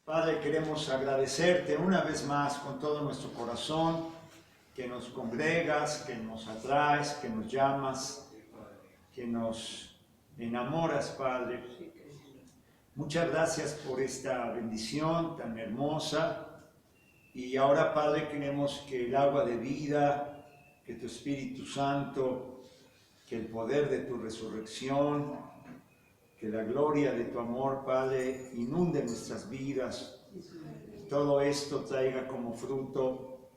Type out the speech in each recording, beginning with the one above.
Padre, queremos agradecerte una vez más con todo nuestro corazón que nos congregas, que nos atraes, que nos llamas, que nos enamoras, Padre. Muchas gracias por esta bendición tan hermosa. Y ahora, Padre, queremos que el agua de vida, que tu Espíritu Santo, que el poder de tu resurrección, que la gloria de tu amor, Padre, inunde nuestras vidas. Todo esto traiga como fruto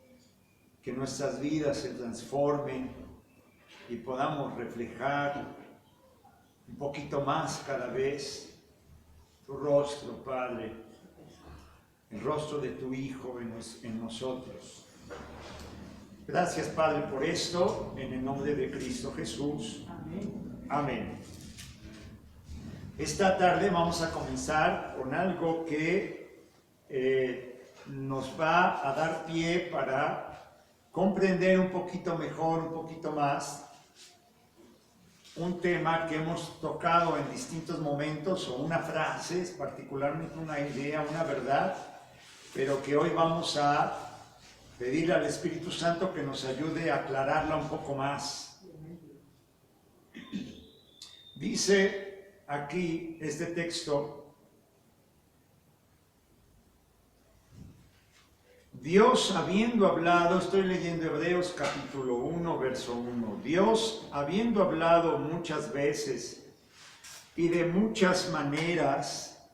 que nuestras vidas se transformen y podamos reflejar un poquito más cada vez tu rostro, Padre, el rostro de tu Hijo en nosotros. Gracias, Padre, por esto, en el nombre de Cristo Jesús. Amén. Amén. Esta tarde vamos a comenzar con algo que nos va a dar pie para comprender un poquito mejor, un poquito más, un tema que hemos tocado en distintos momentos, o una frase, es particularmente una idea, una verdad, pero que hoy vamos a pedirle al Espíritu Santo que nos ayude a aclararla un poco más. Dice aquí este texto: Dios habiendo hablado, estoy leyendo Hebreos capítulo 1, verso 1, Dios habiendo hablado muchas veces y de muchas maneras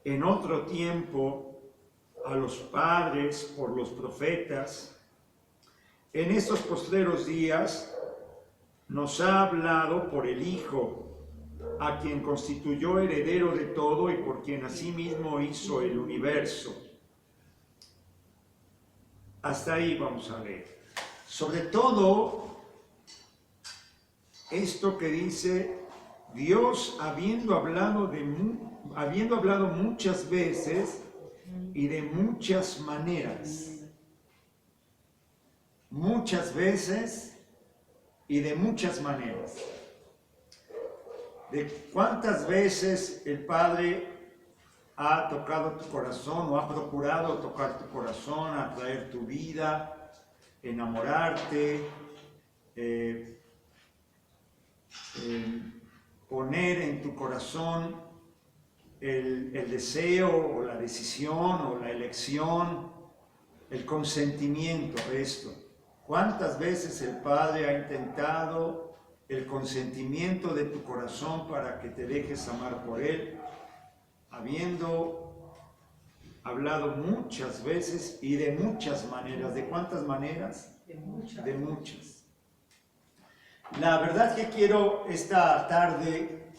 en otro tiempo a los padres por los profetas, en estos postreros días nos ha hablado por el Hijo, a quien constituyó heredero de todo y por quien asimismo hizo el universo. Hasta ahí vamos a leer. Sobre todo, esto que dice, Dios habiendo hablado muchas veces y de muchas maneras. Muchas veces y de muchas maneras. ¿De cuántas veces el Padre ha tocado tu corazón o ha procurado tocar tu corazón, atraer tu vida, enamorarte, poner en tu corazón el deseo o la decisión o la elección, el consentimiento a esto? ¿Cuántas veces el Padre ha intentado el consentimiento de tu corazón para que te dejes amar por Él, habiendo hablado muchas veces y de muchas maneras? ¿De cuántas maneras? De muchas. De muchas. La verdad que quiero esta tarde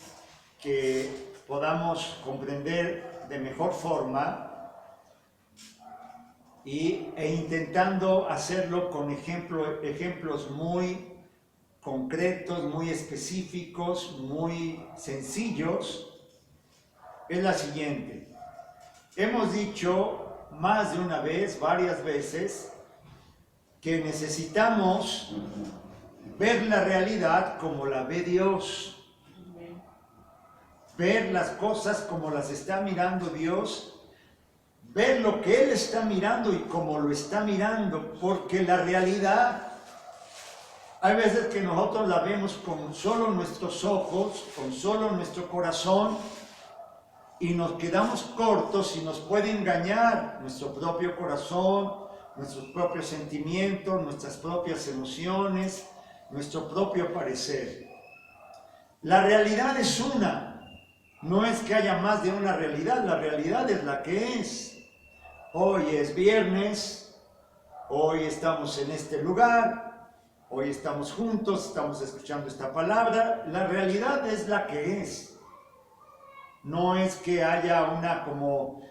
que podamos comprender de mejor forma e intentando hacerlo con ejemplos muy concretos, muy específicos, muy sencillos, es la siguiente. Hemos dicho más de una vez, varias veces, que necesitamos ver la realidad como la ve Dios, ver las cosas como las está mirando Dios, ver lo que Él está mirando y como lo está mirando, porque la realidad, hay veces que nosotros la vemos con solo nuestros ojos, con solo nuestro corazón, y nos quedamos cortos y nos puede engañar nuestro propio corazón, nuestros propios sentimientos, nuestras propias emociones, nuestro propio parecer. La realidad es una, no es que haya más de una realidad, la realidad es la que es. Hoy es viernes, hoy estamos en este lugar, hoy estamos juntos, estamos escuchando esta palabra. La realidad es la que es. No es que haya una como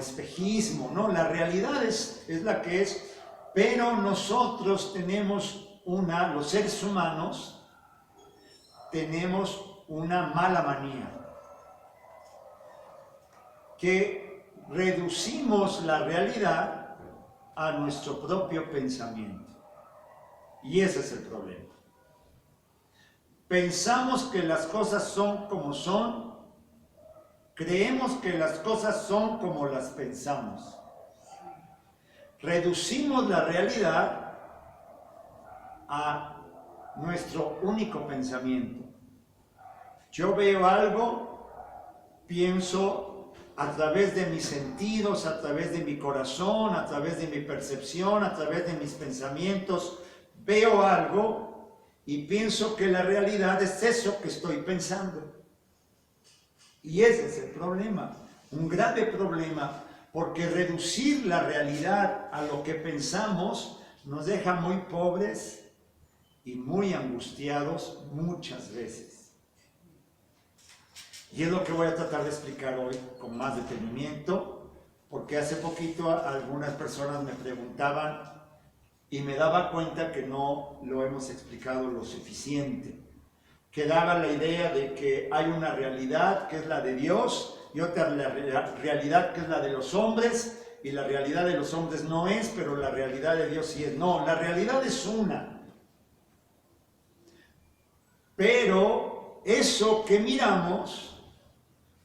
espejismo, ¿no? La realidad es la que es, pero nosotros tenemos los seres humanos, tenemos una mala manía, que reducimos la realidad a nuestro propio pensamiento. Y ese es el problema. Pensamos que las cosas son como son, creemos que las cosas son como las pensamos. Reducimos la realidad a nuestro único pensamiento. Yo veo algo, pienso a través de mis sentidos, a través de mi corazón, a través de mi percepción, a través de mis pensamientos, veo algo y pienso que la realidad es eso que estoy pensando. Y ese es el problema, un grave problema, porque reducir la realidad a lo que pensamos nos deja muy pobres y muy angustiados muchas veces. Y es lo que voy a tratar de explicar hoy con más detenimiento, porque hace poquito algunas personas me preguntaban y me daba cuenta que no lo hemos explicado lo suficiente. Que daba la idea de que hay una realidad que es la de Dios y otra realidad que es la de los hombres, y la realidad de los hombres no es, pero la realidad de Dios sí es. No, la realidad es una. Pero eso que miramos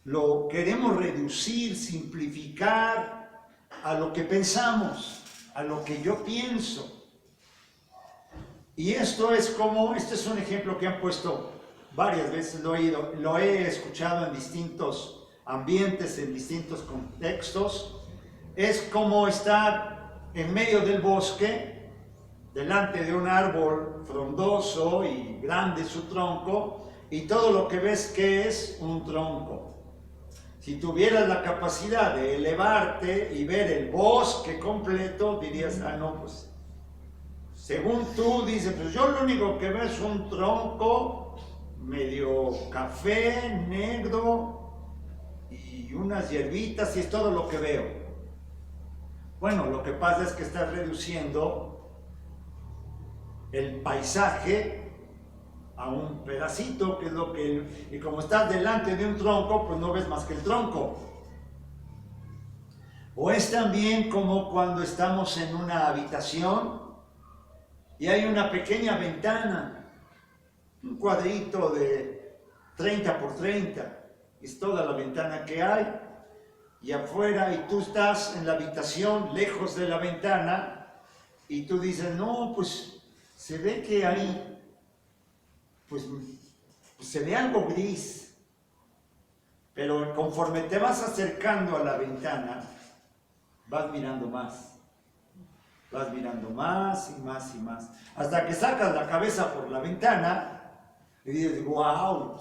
lo queremos reducir, simplificar a lo que pensamos, a lo que yo pienso. Y esto es un ejemplo que han puesto varias veces, lo he escuchado en distintos ambientes, en distintos contextos. Es como estar en medio del bosque, delante de un árbol frondoso y grande su tronco, y todo lo que ves que es un tronco. Si tuvieras la capacidad de elevarte y ver el bosque completo, dirías, no, pues, según tú dices, pues yo lo único que veo es un tronco medio café, negro y unas hierbitas y es todo lo que veo. Bueno, lo que pasa es que estás reduciendo el paisaje a un pedacito, que es lo que... Y como estás delante de un tronco, pues no ves más que el tronco. O es también como cuando estamos en una habitación y hay una pequeña ventana, un cuadrito de 30 por 30, es toda la ventana que hay, y afuera, y tú estás en la habitación, lejos de la ventana, y tú dices, no, pues se ve que ahí, pues se ve algo gris, pero conforme te vas acercando a la ventana, vas mirando más y más y más, hasta que sacas la cabeza por la ventana, y dices, wow,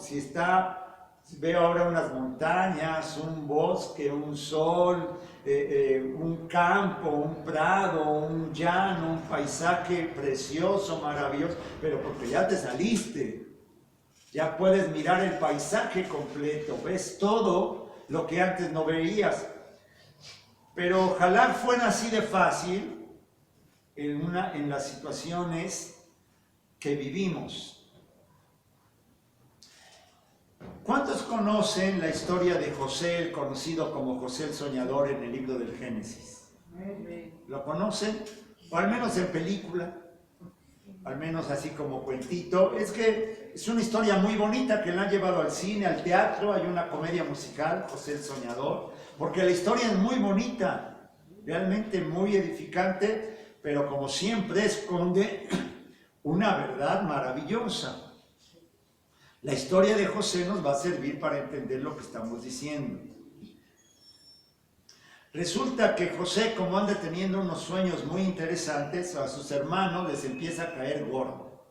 veo ahora unas montañas, un bosque, un sol, un campo, un prado, un llano, un paisaje precioso, maravilloso, pero porque ya te saliste, ya puedes mirar el paisaje completo, ves todo lo que antes no veías. Pero ojalá fuera así de fácil en las situaciones que vivimos. ¿Cuántos conocen la historia de José, el conocido como José el Soñador en el libro del Génesis? ¿Lo conocen? O al menos en película, al menos así como cuentito. Es que es una historia muy bonita que la han llevado al cine, al teatro. Hay una comedia musical, José el Soñador, porque la historia es muy bonita, realmente muy edificante, pero como siempre esconde una verdad maravillosa. La historia de José nos va a servir para entender lo que estamos diciendo. Resulta que José, como anda teniendo unos sueños muy interesantes, a sus hermanos les empieza a caer gordo.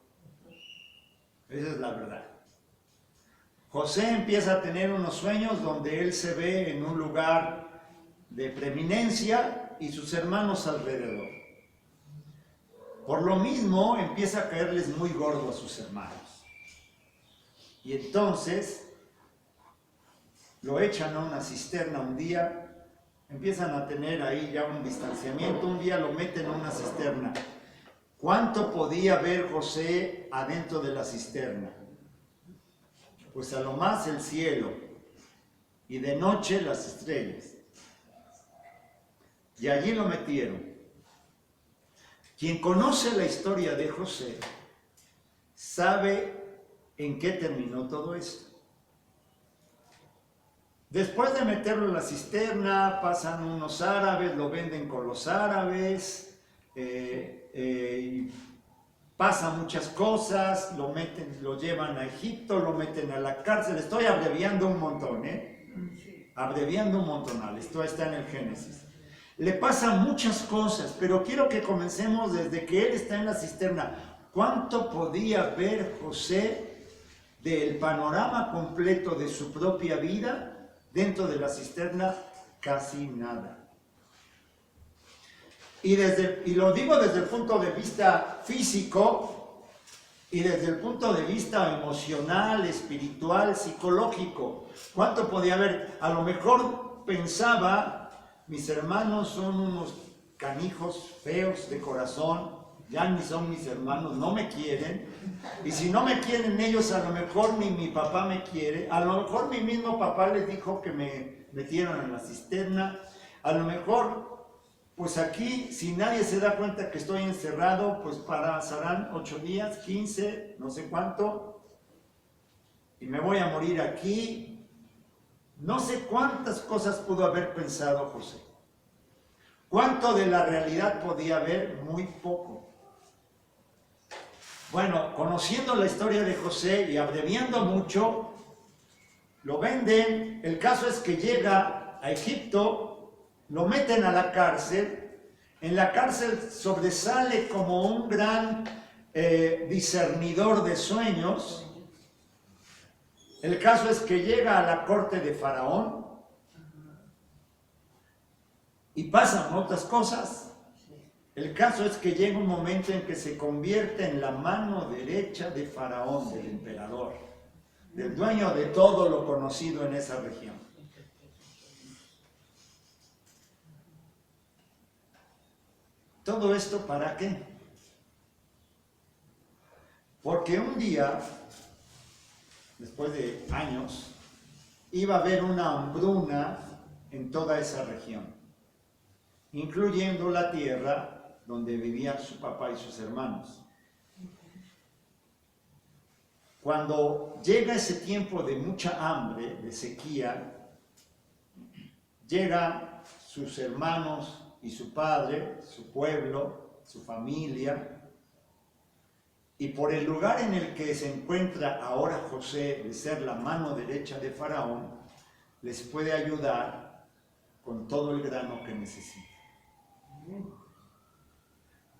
Esa es la verdad. José empieza a tener unos sueños donde él se ve en un lugar de preeminencia y sus hermanos alrededor. Por lo mismo, empieza a caerles muy gordo a sus hermanos. Y entonces lo echan a una cisterna un día, empiezan a tener ahí ya un distanciamiento, un día lo meten a una cisterna. ¿Cuánto podía ver José adentro de la cisterna? Pues a lo más el cielo, y de noche las estrellas. Y allí lo metieron. Quien conoce la historia de José sabe en qué terminó todo esto. Después de meterlo en la cisterna, pasan unos árabes, lo venden con los árabes, pasan muchas cosas, lo llevan a Egipto, lo meten a la cárcel. Estoy abreviando un montón, abreviando un montonal. Esto está en el Génesis. Le pasan muchas cosas, pero quiero que comencemos desde que él está en la cisterna. ¿Cuánto podía ver José del panorama completo de su propia vida dentro de la cisterna? Casi nada. Y lo digo desde el punto de vista físico y desde el punto de vista emocional, espiritual, psicológico. ¿Cuánto podía ver? A lo mejor pensaba, mis hermanos son unos canijos feos de corazón, ya ni son mis hermanos, no me quieren. Y si no me quieren ellos, a lo mejor ni mi papá me quiere. A lo mejor mi mismo papá les dijo que me metieron en la cisterna. A lo mejor, pues aquí, si nadie se da cuenta que estoy encerrado, pues pasarán 8 días, 15, no sé cuánto, y me voy a morir aquí. No sé cuántas cosas pudo haber pensado José. ¿Cuánto de la realidad podía ver? Muy poco. Bueno, conociendo la historia de José y abreviando mucho, lo venden. El caso es que llega a Egipto, lo meten a la cárcel. En la cárcel sobresale como un gran discernidor de sueños. El caso es que llega a la corte de Faraón y pasan otras cosas. El caso es que llega un momento en que se convierte en la mano derecha de Faraón, del emperador, del dueño de todo lo conocido en esa región. ¿Todo esto para qué? Porque un día, después de años, iba a haber una hambruna en toda esa región, incluyendo la tierra donde vivían su papá y sus hermanos. Cuando llega ese tiempo de mucha hambre, de sequía, llegan sus hermanos y su padre, su pueblo, su familia, y por el lugar en el que se encuentra ahora José, de ser la mano derecha de Faraón, les puede ayudar con todo el grano que necesita.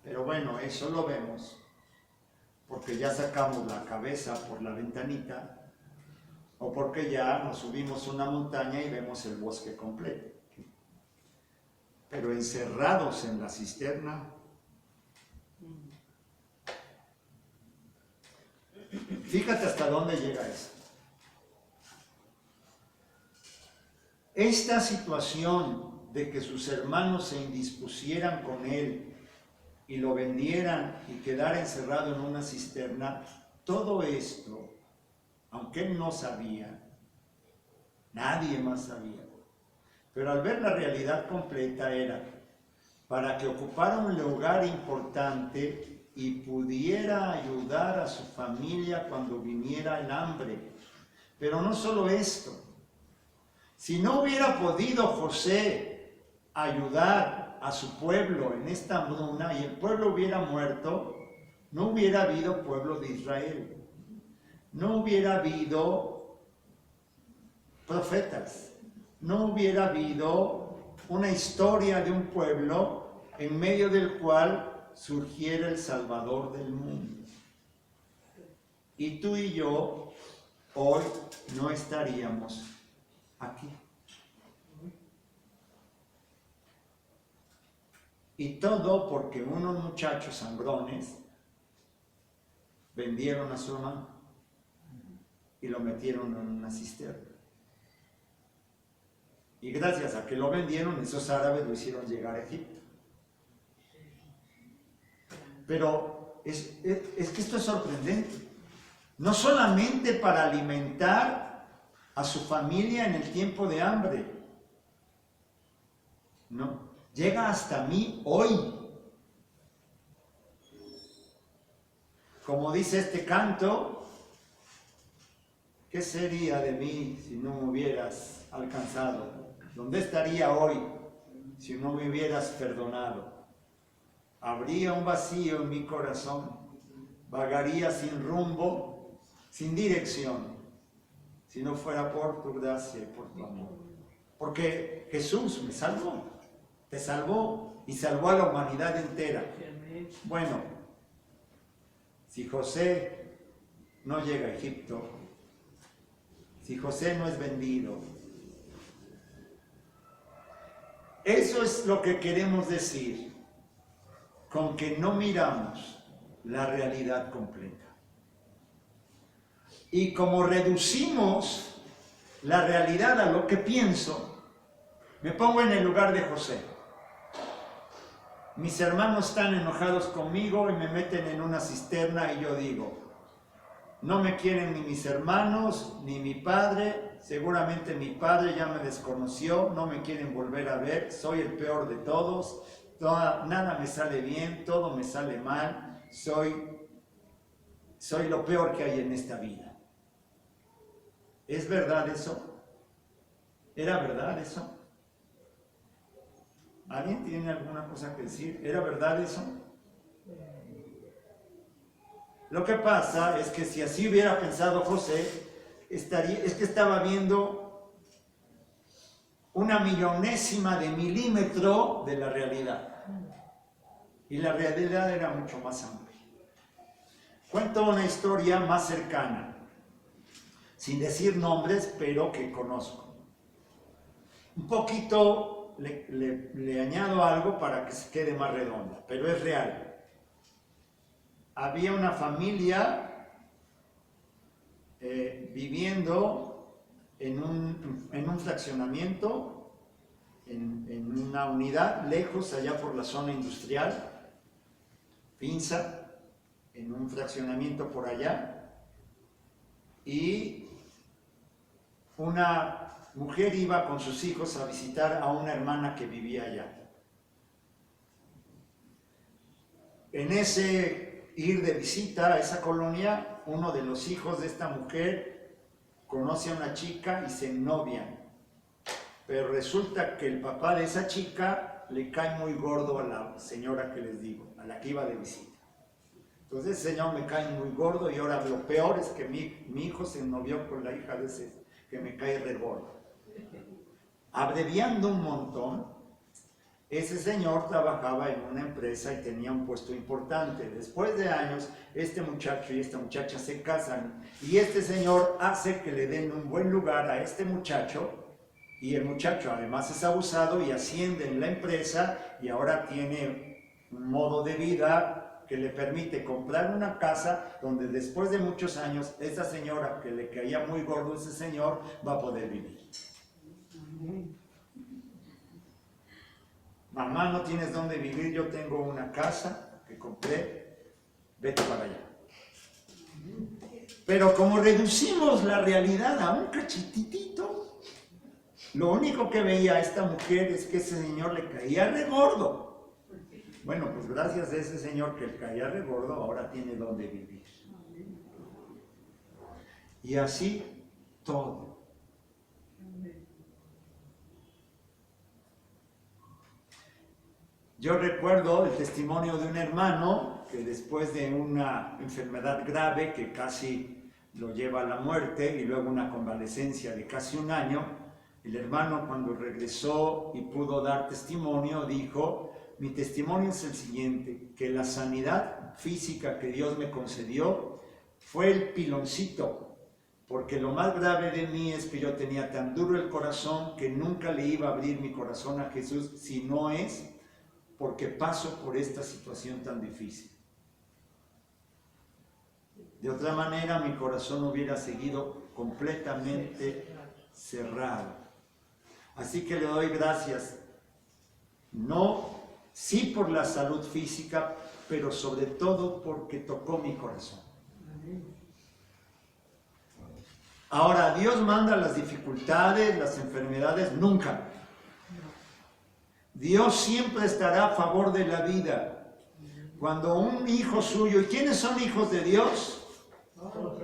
Pero bueno, eso lo vemos porque ya sacamos la cabeza por la ventanita o porque ya nos subimos una montaña y vemos el bosque completo. Pero encerrados en la cisterna, fíjate hasta dónde llega esto. Esta situación de que sus hermanos se indispusieran con él y lo vendieran y quedara encerrado en una cisterna, todo esto, aunque él no sabía, nadie más sabía, pero al ver la realidad completa era para que ocupara un lugar importante y pudiera ayudar a su familia cuando viniera el hambre. Pero no solo esto, si no hubiera podido José ayudar a su pueblo en esta hambruna y el pueblo hubiera muerto, no hubiera habido pueblo de Israel, no hubiera habido profetas, no hubiera habido una historia de un pueblo en medio del cual surgiera el Salvador del mundo. Y tú y yo hoy no estaríamos aquí. Y todo porque unos muchachos sangrones vendieron a su hermano y lo metieron en una cisterna. Y gracias a que lo vendieron, esos árabes lo hicieron llegar a Egipto. Pero es que esto es sorprendente. No solamente para alimentar a su familia en el tiempo de hambre. No. Llega hasta mí hoy. Como dice este canto, ¿qué sería de mí si no me hubieras alcanzado? ¿Dónde estaría hoy si no me hubieras perdonado? Habría un vacío en mi corazón, vagaría sin rumbo, sin dirección, si no fuera por tu gracia y por tu amor. Porque Jesús me salvó, te salvó y salvó a la humanidad entera. Bueno, si José no llega a Egipto, si José no es vendido, eso es lo que queremos decir con que no miramos la realidad completa. Y como reducimos la realidad a lo que pienso, me pongo en el lugar de José. Mis hermanos están enojados conmigo y me meten en una cisterna y yo digo, no me quieren ni mis hermanos, ni mi padre, seguramente mi padre ya me desconoció, no me quieren volver a ver, soy el peor de todos, nada me sale bien, todo me sale mal, soy lo peor que hay en esta vida. ¿Es verdad eso? ¿Era verdad eso? ¿Alguien tiene alguna cosa que decir? ¿Era verdad eso? Lo que pasa es que si así hubiera pensado José, es que estaba viendo una millonésima de milímetro de la realidad. Y la realidad era mucho más amplia. Cuento una historia más cercana, sin decir nombres, pero que conozco. Un poquito le añado algo para que se quede más redonda, pero es real. Había una familia viviendo en un fraccionamiento, en una unidad lejos, allá por la zona industrial, Pinza, en un fraccionamiento por allá, y una mujer iba con sus hijos a visitar a una hermana que vivía allá. En ese ir de visita a esa colonia, uno de los hijos de esta mujer conoce a una chica y se novian. Pero resulta que el papá de esa chica le cae muy gordo a la señora que les digo, a la que iba de visita. Entonces ese señor me cae muy gordo y ahora lo peor es que mi hijo se novió con la hija de ese que me cae re gordo. Abreviando un montón, ese señor trabajaba en una empresa y tenía un puesto importante. Después de años, este muchacho y esta muchacha se casan y este señor hace que le den un buen lugar a este muchacho y el muchacho además es abusado y asciende en la empresa y ahora tiene un modo de vida que le permite comprar una casa donde después de muchos años esta señora que le caía muy gordo a ese señor va a poder vivir. Mamá, no tienes dónde vivir, yo tengo una casa que compré, vete para allá. Pero como reducimos la realidad a un cachititito, lo único que veía esta mujer es que ese señor le caía re gordo. Bueno, pues gracias a ese señor que le caía re gordo, ahora tiene dónde vivir. Y así todo. Yo recuerdo el testimonio de un hermano que después de una enfermedad grave que casi lo lleva a la muerte y luego una convalecencia de casi un año, el hermano cuando regresó y pudo dar testimonio dijo, mi testimonio es el siguiente, que la sanidad física que Dios me concedió fue el piloncito, porque lo más grave de mí es que yo tenía tan duro el corazón que nunca le iba a abrir mi corazón a Jesús si no es porque paso por esta situación tan difícil. De otra manera, mi corazón hubiera seguido completamente cerrado. Así que le doy gracias, sí por la salud física, pero sobre todo porque tocó mi corazón. Ahora, Dios manda las dificultades, las enfermedades, nunca. Dios siempre estará a favor de la vida. Cuando un hijo suyo, ¿y quiénes son hijos de Dios?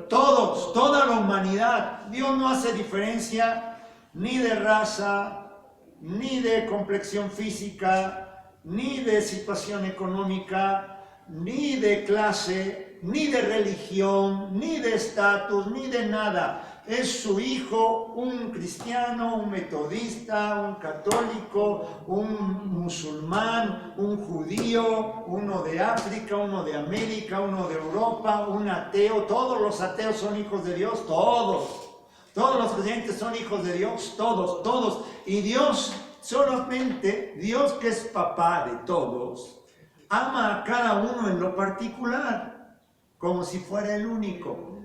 todos, toda la humanidad. Dios no hace diferencia ni de raza, ni de complexión física, ni de situación económica, ni de clase, ni de religión, ni de estatus, ni de nada. Es su hijo, un cristiano, un metodista, un católico, un musulmán, un judío, uno de África, uno de América, uno de Europa, un ateo. Todos los ateos son hijos de Dios, todos. Todos los creyentes son hijos de Dios, todos, todos. Y Dios, solamente Dios, que es papá de todos, ama a cada uno en lo particular, como si fuera el único.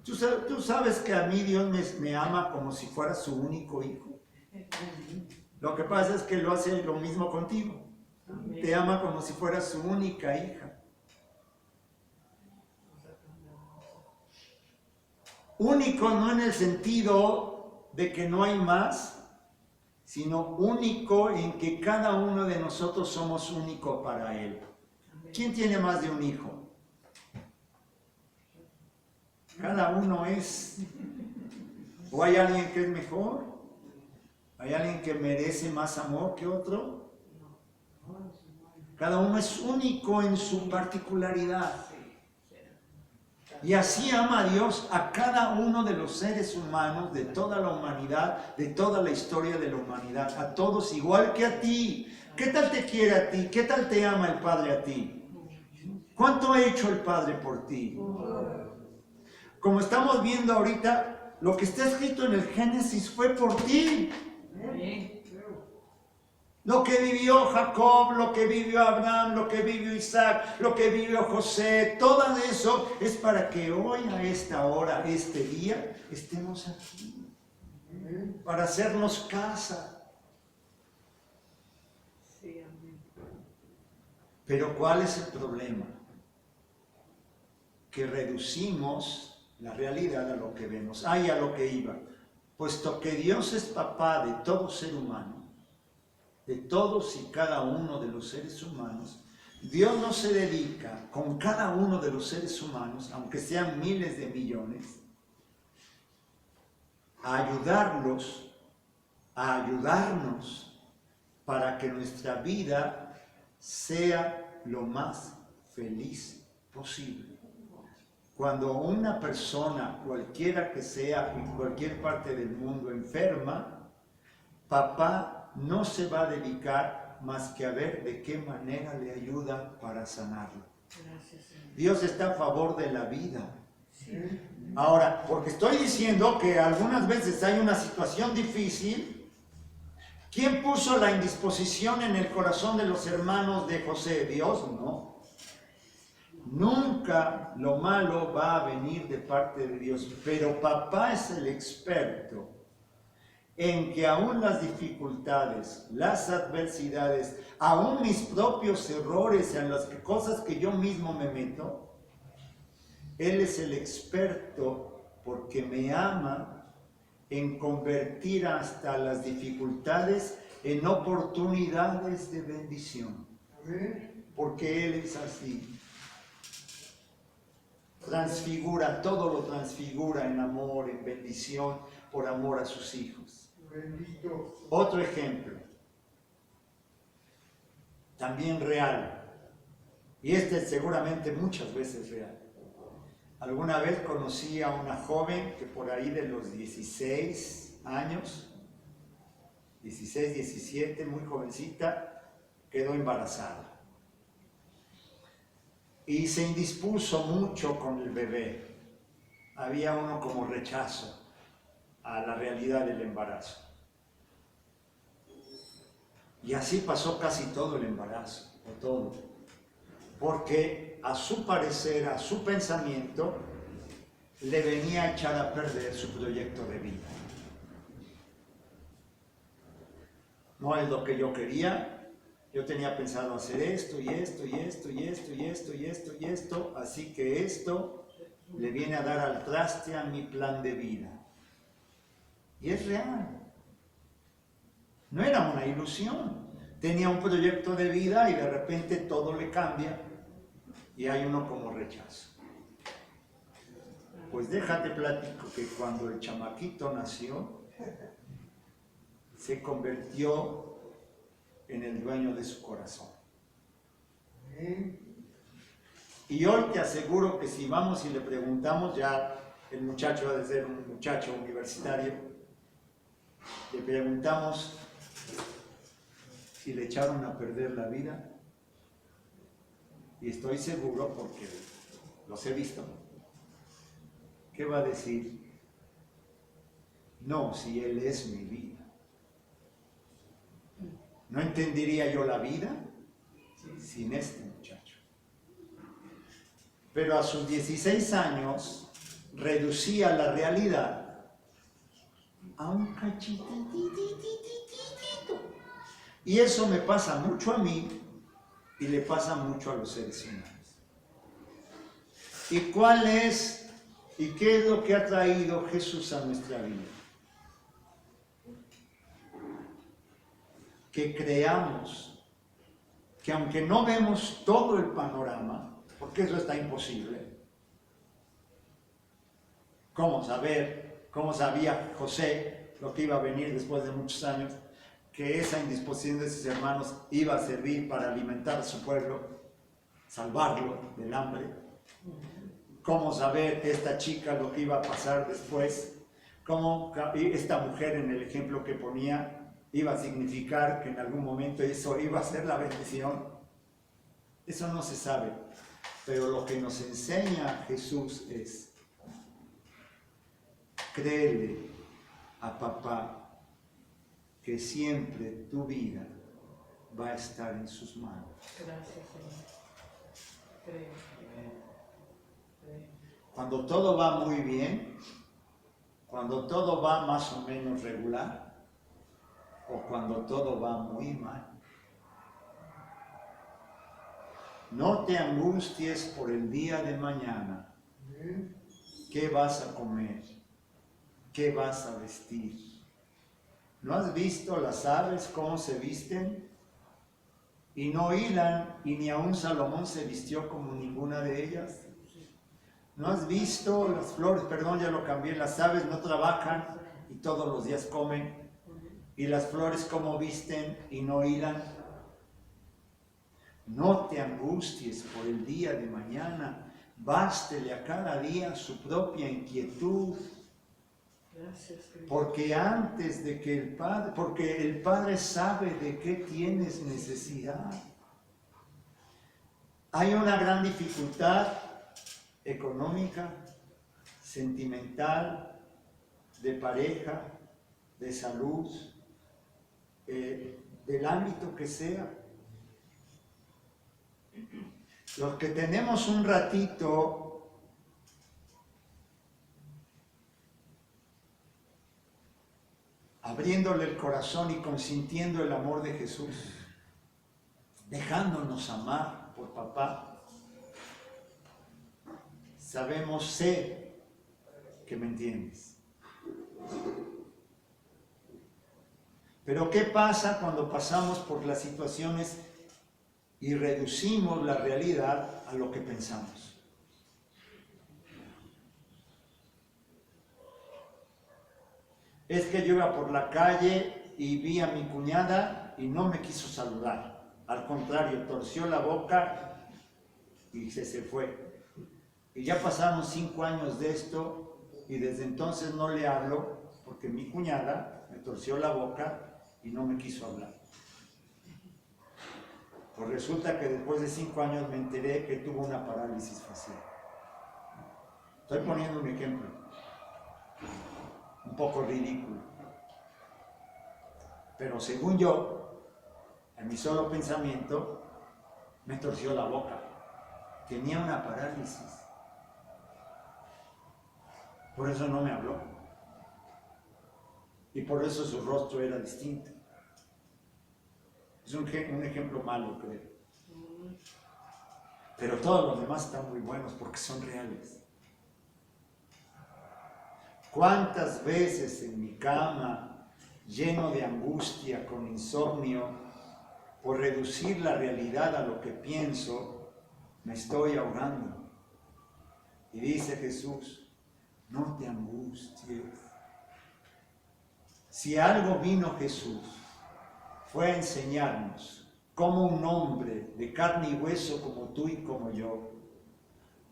¿Tú sabes que a mí Dios me ama como si fuera su único hijo? Lo que pasa es que lo hace lo mismo contigo. Te ama como si fuera su única hija. Único no en el sentido de que no hay más, sino único en que cada uno de nosotros somos único para Él. ¿Quién tiene más de un hijo? Cada uno es. ¿O hay alguien que es mejor? ¿Hay alguien que merece más amor que otro? Cada uno es único en su particularidad. Y así ama Dios a cada uno de los seres humanos, de toda la humanidad, de toda la historia de la humanidad, a todos igual que a ti. ¿Qué tal te quiere a ti? ¿Qué tal te ama el Padre a ti? ¿Cuánto ha hecho el Padre por ti? Como estamos viendo ahorita, lo que está escrito en el Génesis fue por ti. Lo que vivió Jacob, lo que vivió Abraham, lo que vivió Isaac, lo que vivió José, todo eso es para que hoy a esta hora, este día, estemos aquí. Para hacernos casa. Pero ¿cuál es el problema? Que reducimos la realidad a lo que vemos. A lo que iba. Puesto que Dios es papá de todo ser humano, de todos y cada uno de los seres humanos, Dios no se dedica con cada uno de los seres humanos, aunque sean miles de millones, a ayudarlos, a ayudarnos para que nuestra vida sea lo más feliz posible. Cuando una persona, cualquiera que sea, en cualquier parte del mundo, enferma, papá no se va a dedicar más que a ver de qué manera le ayuda para sanarlo. Dios está a favor de la vida. Ahora, porque estoy diciendo que algunas veces hay una situación difícil, ¿quién puso la indisposición en el corazón de los hermanos de José? Dios, no. Nunca lo malo va a venir de parte de Dios, pero papá es el experto en que aún las dificultades, las adversidades, aún mis propios errores, en las cosas que yo mismo me meto, Él es el experto porque me ama en convertir hasta las dificultades en oportunidades de bendición. Porque Él es así. Transfigura, todo lo transfigura en amor, en bendición, por amor a sus hijos. Bendito. Otro ejemplo, también real, y este es seguramente muchas veces real. Alguna vez conocí a una joven que por ahí de los 16 años, 16, 17, muy jovencita, quedó embarazada. Y se indispuso mucho con el bebé. Había uno como rechazo a la realidad del embarazo. Y así pasó casi todo el embarazo, o todo. Porque a su parecer, a su pensamiento, le venía a echar a perder su proyecto de vida. No es lo que yo quería. Yo tenía pensado hacer esto y esto y esto y esto y esto y esto y esto, así que esto le viene a dar al traste a mi plan de vida. Y es real. No era una ilusión. Tenía un proyecto de vida y de repente todo le cambia y hay uno como rechazo. Pues déjate platico que cuando el chamaquito nació, se convirtió en el dueño de su corazón. Y yo te aseguro que si vamos y le preguntamos, ya el muchacho ha de ser un muchacho universitario, le preguntamos si le echaron a perder la vida, y estoy seguro porque los he visto, ¿qué va a decir? No, si él es mi vida. ¿No entendería yo la vida sin este muchacho? Pero a sus 16 años reducía la realidad a un cachitititititito. Y eso me pasa mucho a mí y le pasa mucho a los seres humanos. ¿Y cuál es y qué es lo que ha traído Jesús a nuestra vida? Que creamos que aunque no vemos todo el panorama, porque eso está imposible, ¿cómo sabía José lo que iba a venir después de muchos años? Que esa indisposición de sus hermanos iba a servir para alimentar a su pueblo, salvarlo del hambre. ¿Cómo saber esta chica lo que iba a pasar después? ¿Cómo esta mujer en el ejemplo que ponía iba a significar que en algún momento eso iba a ser la bendición? Eso no se sabe, pero lo que nos enseña Jesús es: créele a papá que siempre tu vida va a estar en sus manos. Gracias, Señor. Creo. Cuando todo va muy bien, cuando todo va más o menos regular, o cuando todo va muy mal, no te angusties por el día de mañana. ¿Qué vas a comer? ¿Qué vas a vestir? ¿No has visto las aves cómo se visten? Y no hilan, y ni aun Salomón se vistió como ninguna de ellas. ¿No has visto las flores? Perdón, ya lo cambié. Las aves no trabajan y todos los días comen. ¿Y las flores cómo visten y no hilan? No te angusties por el día de mañana. Bástele a cada día su propia inquietud. Porque antes de que el Padre sabe de qué tienes necesidad. Hay una gran dificultad económica, sentimental, de pareja, de salud, del ámbito que sea. Los que tenemos un ratito abriéndole el corazón y consintiendo el amor de Jesús, dejándonos amar por papá, sé que me entiendes. Pero ¿qué pasa cuando pasamos por las situaciones y reducimos la realidad a lo que pensamos? Es que yo iba por la calle y vi a mi cuñada y no me quiso saludar. Al contrario, torció la boca y se fue. Y ya pasaron 5 años de esto y desde entonces no le hablo porque mi cuñada me torció la boca y no me quiso hablar. Pues resulta que después de 5 años me enteré que tuvo una parálisis facial. Estoy poniendo un ejemplo, un poco ridículo. Pero según yo, en mi solo pensamiento, me torció la boca. Tenía una parálisis. Por eso no me habló. Y por eso su rostro era distinto. Es un ejemplo malo, creo. Pero todos los demás están muy buenos porque son reales. ¿Cuántas veces en mi cama, lleno de angustia, con insomnio, por reducir la realidad a lo que pienso, me estoy ahogando? Y dice Jesús, no te angusties. Si algo vino Jesús, fue a enseñarnos cómo un hombre de carne y hueso como tú y como yo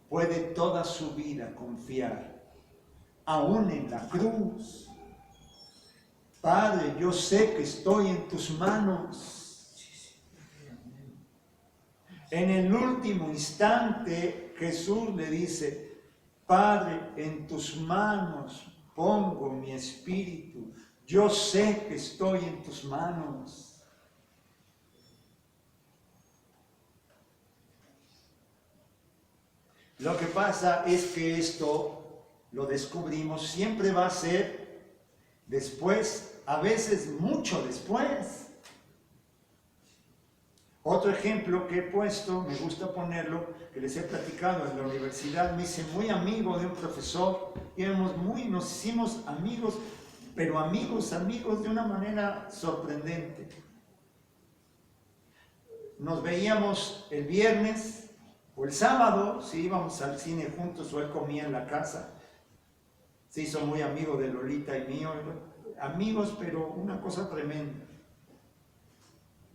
puede toda su vida confiar, aún en la cruz. Padre, yo sé que estoy en tus manos. En el último instante, Jesús le dice, Padre, en tus manos pongo mi espíritu. Yo sé que estoy en tus manos. Lo que pasa es que esto, lo descubrimos, siempre va a ser después, a veces mucho después. Otro ejemplo que he puesto, me gusta ponerlo, que les he platicado en la universidad, me hice muy amigo de un profesor, y nos hicimos amigos, pero amigos de una manera sorprendente. Nos veíamos el viernes o el sábado, si íbamos al cine juntos o él comía en la casa. Se hizo muy amigo de Lolita y mío, amigos, pero una cosa tremenda.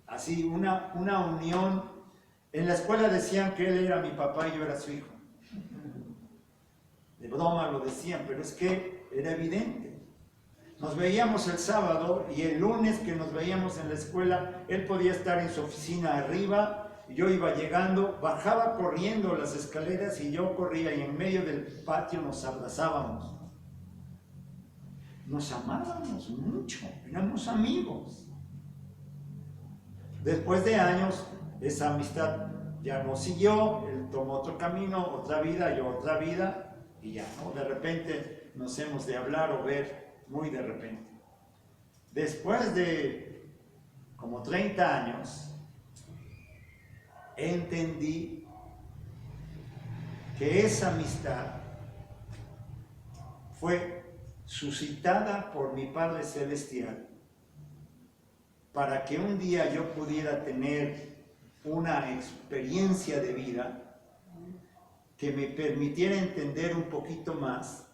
Así, una unión. En la escuela decían que él era mi papá y yo era su hijo. De broma lo decían, pero es que era evidente. Nos veíamos el sábado y el lunes que nos veíamos en la escuela, él podía estar en su oficina arriba, y yo iba llegando, bajaba corriendo las escaleras y yo corría y en medio del patio nos abrazábamos. Nos amábamos mucho, éramos amigos. Después de años, esa amistad ya no siguió, él tomó otro camino, otra vida, yo otra vida, y ya, ¿no? De repente nos hemos de hablar o ver, muy de repente. Después de como 30 años, entendí que esa amistad fue suscitada por mi Padre Celestial para que un día yo pudiera tener una experiencia de vida que me permitiera entender un poquito más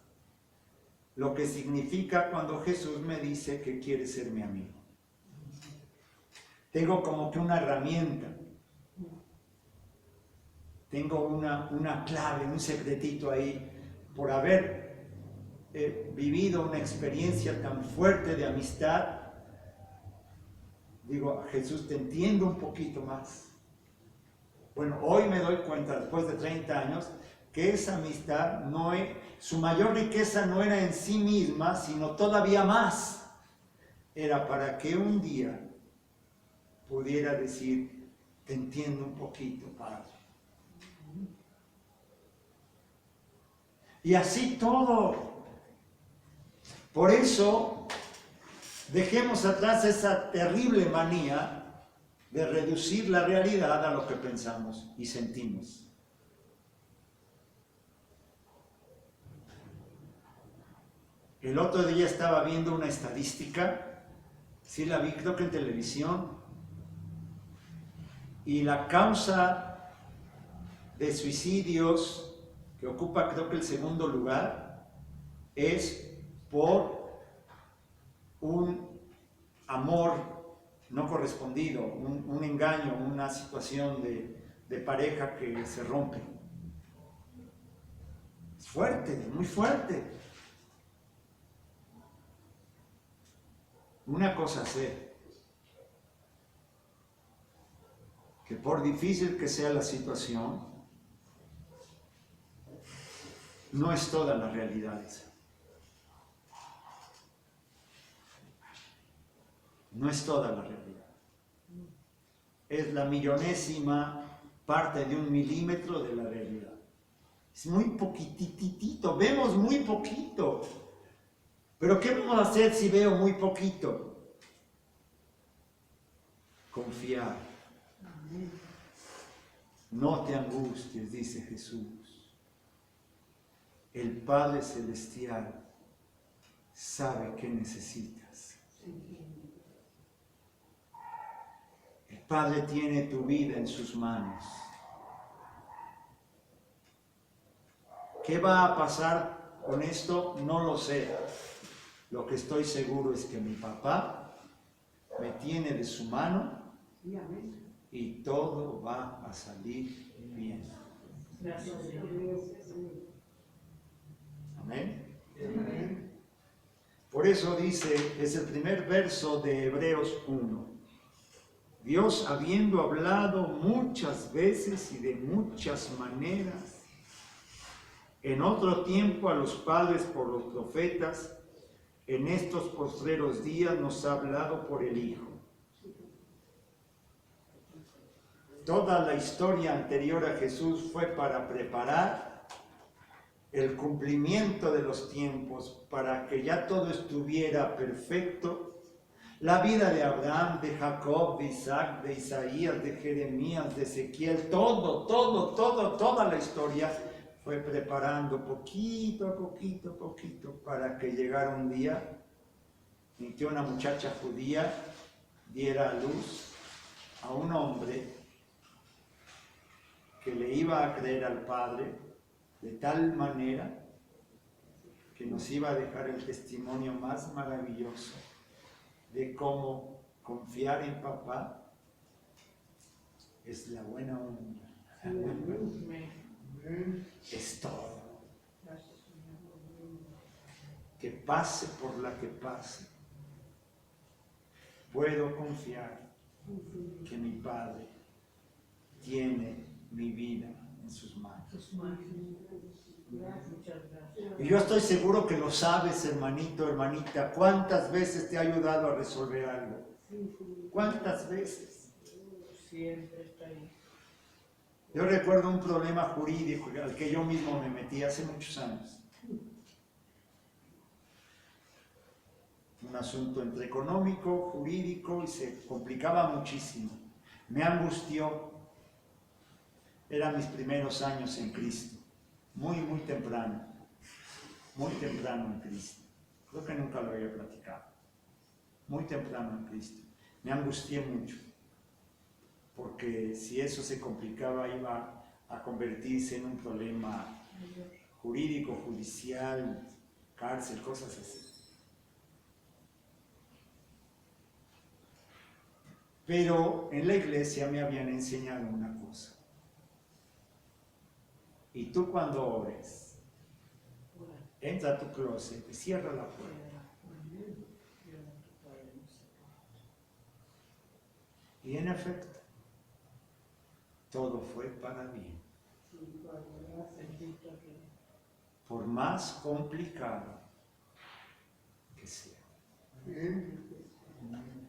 lo que significa cuando Jesús me dice que quiere ser mi amigo. Tengo como que una herramienta, tengo una clave, un secretito ahí, por haber vivido una experiencia tan fuerte de amistad. Digo, Jesús, te entiendo un poquito más. Bueno, hoy me doy cuenta, después de 30 años, que esa amistad, su mayor riqueza no era en sí misma, sino todavía más. Era para que un día pudiera decir, te entiendo un poquito, Padre. Y así todo. Por eso, dejemos atrás esa terrible manía de reducir la realidad a lo que pensamos y sentimos. El otro día estaba viendo una estadística, sí la vi, creo que en televisión, y la causa de suicidios que ocupa creo que el segundo lugar es por un amor no correspondido, un engaño, una situación de pareja que se rompe. Es fuerte, muy fuerte. Una cosa sé, que por difícil que sea la situación, no es toda la realidad esa. No es toda la realidad. Es la millonésima parte de 1 milímetro de la realidad. Es muy poquititito, vemos muy poquito. Pero ¿qué vamos a hacer si veo muy poquito? Confiar. No te angusties, dice Jesús. El Padre Celestial sabe qué necesitas. El Padre tiene tu vida en sus manos. ¿Qué va a pasar con esto? No lo sé. Lo que estoy seguro es que mi papá me tiene de su mano y todo va a salir bien. Gracias, Señor. Amén. Por eso dice, es el primer verso de Hebreos 1. Dios, habiendo hablado muchas veces y de muchas maneras, en otro tiempo a los padres por los profetas, en estos postreros días nos ha hablado por el Hijo. Toda la historia anterior a Jesús fue para preparar el cumplimiento de los tiempos, para que ya todo estuviera perfecto. La vida de Abraham, de Jacob, de Isaac, de Isaías, de Jeremías, de Ezequiel, toda la historia fue preparando poquito a poquito, para que llegara un día en que una muchacha judía diera a luz a un hombre que le iba a creer al Padre de tal manera que nos iba a dejar el testimonio más maravilloso de cómo confiar en papá es la buena onda. Es todo. Que pase por la que pase, puedo confiar que mi Padre tiene mi vida en sus manos. Muchas gracias. Y yo estoy seguro que lo sabes, hermanito, hermanita. ¿Cuántas veces te ha ayudado a resolver algo? ¿Cuántas veces? Siempre está ahí. Yo recuerdo un problema jurídico al que yo mismo me metí hace muchos años. Un asunto entre económico, jurídico, y se complicaba muchísimo. Me angustió. Eran mis primeros años en Cristo. Muy temprano en Cristo. Creo que nunca lo había platicado. Muy temprano en Cristo. Me angustié mucho. Porque si eso se complicaba, iba a convertirse en un problema jurídico, judicial, cárcel, cosas así. Pero en la iglesia me habían enseñado una cosa. Y tú cuando ores, entra a tu closet y cierra la puerta. Y en efecto, todo fue para bien. Por más complicado que sea.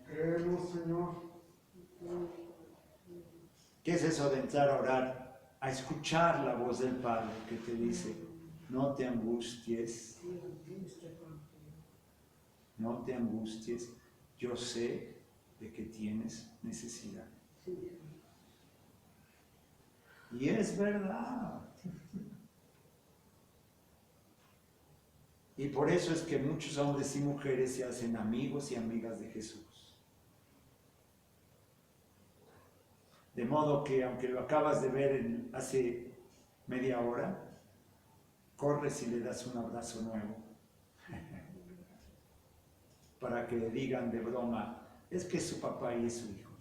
Creemos, Señor. ¿Qué es eso de entrar a orar? A escuchar la voz del Padre que te dice, no te angusties, no te angusties, yo sé de que tienes necesidad. Y es verdad. Y por eso es que muchos hombres y mujeres se hacen amigos y amigas de Jesús. De modo que aunque lo acabas de ver hace media hora, corres y le das un abrazo nuevo. Para que le digan de broma, es que es su papá y es su hijo.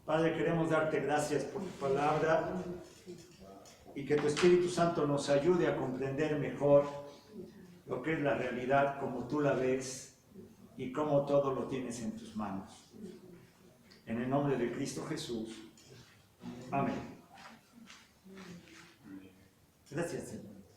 Padre, queremos darte gracias por tu palabra y que tu Espíritu Santo nos ayude a comprender mejor lo que es la realidad como tú la ves y cómo todo lo tienes en tus manos. En el nombre de Cristo Jesús. Amén. Gracias, Señor.